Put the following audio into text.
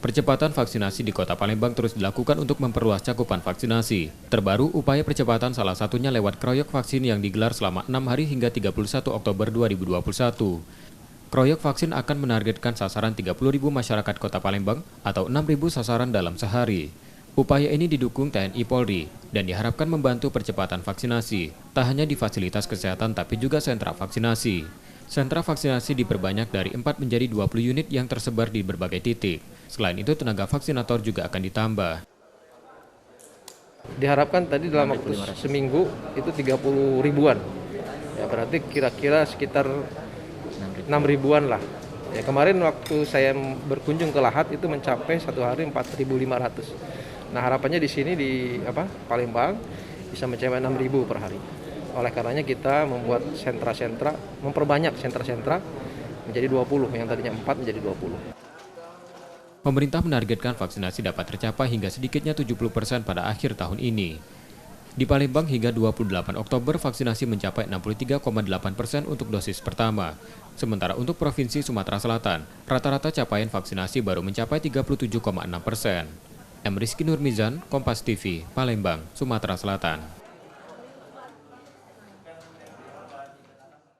Percepatan vaksinasi di Kota Palembang terus dilakukan untuk memperluas cakupan vaksinasi. Terbaru, upaya percepatan salah satunya lewat kroyok vaksin yang digelar selama 6 hari hingga 31 Oktober 2021. Kroyok vaksin akan menargetkan sasaran 30.000 masyarakat Kota Palembang atau 6.000 sasaran dalam sehari. Upaya ini didukung TNI Polri dan diharapkan membantu percepatan vaksinasi, tak hanya di fasilitas kesehatan tapi juga sentra vaksinasi. Sentra vaksinasi diperbanyak dari 4 menjadi 20 unit yang tersebar di berbagai titik. Selain itu, tenaga vaksinator juga akan ditambah. Diharapkan tadi dalam waktu seminggu itu 30 ribuan. Ya, berarti kira-kira sekitar 6 ribuan lah. Ya, kemarin waktu saya berkunjung ke Lahat itu mencapai satu hari 4.500. Nah, harapannya di sini di Palembang bisa mencapai 6.000 per hari. Oleh karenanya kita membuat sentra-sentra, memperbanyak sentra-sentra menjadi 20, yang tadinya 4 menjadi 20. Pemerintah menargetkan vaksinasi dapat tercapai hingga sedikitnya 70% pada akhir tahun ini. Di Palembang hingga 28 Oktober vaksinasi mencapai 63,8% untuk dosis pertama. Sementara untuk Provinsi Sumatera Selatan, rata-rata capaian vaksinasi baru mencapai 37,6%. M. Rizky Nurmizan, Kompas TV, Palembang, Sumatera Selatan.